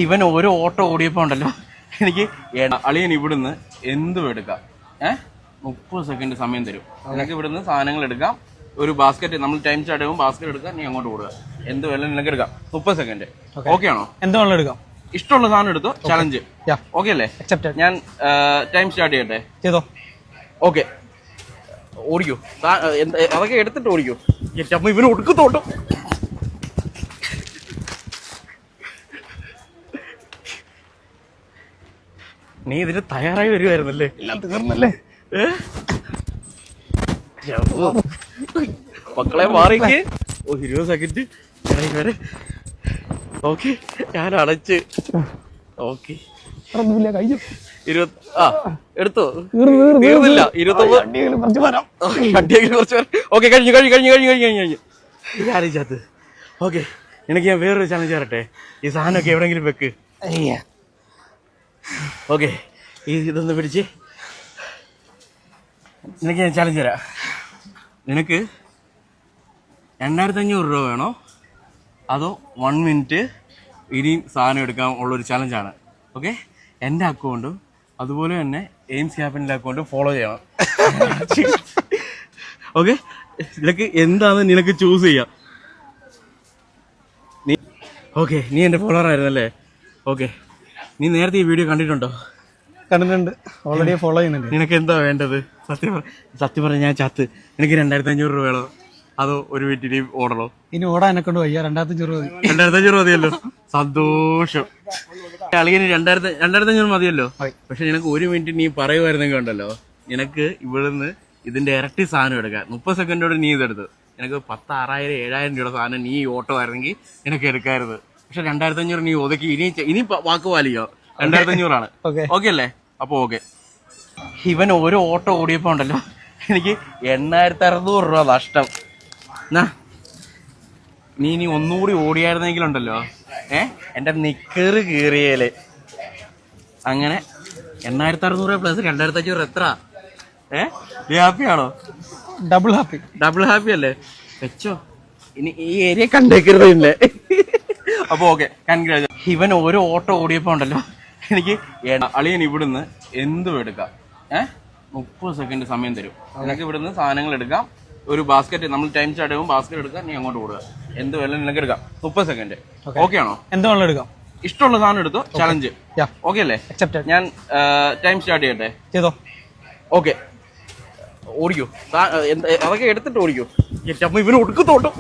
ഇവൻ ഓരോ ഓട്ടോ ഓടിയപ്പോൾ ഉണ്ടല്ലോ എനിക്ക് അളിയൻ ഇവിടുന്ന് എന്തും എടുക്കാം 30 സെക്കൻഡ് സമയം തരും. നിനക്ക് ഇവിടുന്ന് സാധനങ്ങൾ എടുക്കാം. ഒരു ബാസ്ക്കറ്റ് നമ്മൾ ടൈം സ്റ്റാർട്ട് ആകുമ്പോൾ ബാസ്ക്കറ്റ് എടുക്കാം, നീ അങ്ങോട്ട് ഓടുക. എന്ത് വേണം നിനക്ക് എടുക്കാം. 30 സെക്കൻഡ്. ഓക്കെ ആണോ? എന്തുവേണം എടുക്കാം. ഇഷ്ടമുള്ള സാധനം എടുത്തോ. ചലഞ്ച് ഓക്കെ അല്ലേ? ഞാൻ ടൈം സ്റ്റാർട്ട് ചെയ്യട്ടെ? ചെയ്തോ. ഓക്കെ, ഓടിക്കോ. അതൊക്കെ എടുത്തിട്ട് ഓടിക്കോ. ഇവന് ഒടുക്കത്തോട്ടോ. നീ ഇതിന് തയ്യാറായി വരുമായിരുന്നല്ലേ? എല്ലാം തീർന്നല്ലേ? മക്കളെ മാറിക്ക്. 20 സെക്കൻഡ് വരെ. ഓക്കെ, ഞാൻ അടച്ച്. ഓക്കെ, എടുത്തോ. തീർന്നില്ല. 29 കുറച്ച്. ഓക്കെ, കഴിഞ്ഞു. ആലോചിച്ചത്. ഓക്കെ, എനിക്ക് ഞാൻ വേറൊരു ചലഞ്ച് തരട്ടെ? ഈ സാധനമൊക്കെ എവിടെയെങ്കിലും വെക്ക്. ഓക്കെ, ഇതൊന്ന് പിടിച്ച്. നിനക്ക് ഞാൻ ചലഞ്ച് തരാം. നിനക്ക് 2500 രൂപ വേണോ അതോ 1 മിനിറ്റ് ഇനിയും സാധനം എടുക്കാൻ ഉള്ളൊരു ചലഞ്ചാണ്. ഓക്കെ, എൻ്റെ അക്കൗണ്ടും അതുപോലെ തന്നെ എയിംസ് ക്യാപിറ്റലിൻ്റെ അക്കൗണ്ടും ഫോളോ ചെയ്യണം. ഓക്കെ, നിനക്ക് എന്താണെന്ന് നിനക്ക് ചൂസ് ചെയ്യാം. നീ എൻ്റെ ഫോളോവർ ആയിരുന്നല്ലേ? ഓക്കെ, നീ നേരത്തെ ഈ വീഡിയോ കണ്ടിട്ടുണ്ടോ? കണ്ടിട്ടുണ്ട്, ഓൾറെഡി ഫോളോ ചെയ്യുന്നുണ്ട്. നിനക്ക് എന്താ വേണ്ടത്? സത്യം പറഞ്ഞ ഞാൻ ചത്ത്. എനിക്ക് 2500 രൂപ വേണോ അതോ ഒരു മിനിറ്റ് ഓടണോ? ഇനി ഓടാൻ എന്നെ കൊണ്ട് വയ്യ. 2500 രൂപ. 2500 മതിയല്ലോ. സന്തോഷം. അളിയന് 2500 മതിയല്ലോ. പക്ഷെ നിനക്ക് 1 മിനിറ്റ് നീ പറയുമായിരുന്നെങ്കിൽ ഉണ്ടല്ലോ, നിനക്ക് ഇവിടുന്ന് ഇതിന്റെ ഇരട്ടി സാധനം എടുക്കാം. 30 സെക്കൻഡോടെ നീ ഇതെടുത്ത് നിനക്ക് 10,000, 6,000, 7,000 രൂപയുടെ സാധനം നീ ഓട്ടോ ആയിരുന്നെങ്കിൽ നിനക്ക് എടുക്കാറുത്. പക്ഷെ 2500 നീ ഒതുക്കി. ഇനി വാക്ക് പാലിക്കോ? 2500 ആണ്. ഓക്കെ അല്ലേ? അപ്പൊ ഓക്കെ. ഇവൻ ഓരോ ഓട്ടോ ഓടിയപ്പോ ഉണ്ടല്ലോ എനിക്ക് 8,600 രൂപ നഷ്ടം. നീ ഇനി ഒന്നുകൂടി ഓടിയായിരുന്നെങ്കിലുണ്ടല്ലോ എന്റെ നിക്കറ് കീറിയേല്. അങ്ങനെ 8,600 പ്ലസ് 2,500 എത്ര? ഹാപ്പിയാണോ? ഡബിൾ ഹാപ്പി അല്ലേ? വെച്ചോ, ഇനി ഈ ഏരിയ കണ്ടേക്കരുത് ഇല്ലേ? അപ്പൊ ഓക്കെ, കൺഗ്രാജുലേഷൻ. ഇവൻ ഓരോ ഓട്ടോ ഓടിയപ്പോ ഉണ്ടല്ലോ എനിക്ക് അളിയൻ ഇവിടുന്ന് എന്തും എടുക്കാം. 30 സെക്കൻഡ് സമയം തരും. നിനക്ക് ഇവിടുന്ന് സാധനങ്ങൾ എടുക്കാം. ഒരു ബാസ്ക്കറ്റ് നമ്മൾ ടൈം സ്റ്റാർട്ട് ആകുമ്പോൾ ബാസ്ക്കറ്റ് എടുക്കാം, നീ അങ്ങോട്ട് ഓടുക. എന്ത് വേണം നിനക്ക് എടുക്കാം. 30 സെക്കൻഡ്. ഓക്കെ ആണോ? എന്തുവേണം എടുക്കാം. ഇഷ്ടമുള്ള സാധനം എടുത്തോ. ചലഞ്ച് ഓക്കെ അല്ലേ? ഞാൻ ടൈം സ്റ്റാർട്ട് ചെയ്യട്ടെ? ചെയ്തോ. ഓക്കെ, ഓടിക്കോ. അതൊക്കെ എടുത്തിട്ട് ഓടിക്കോ. ഇവന് ഒടുക്കത്തോട്ടോ.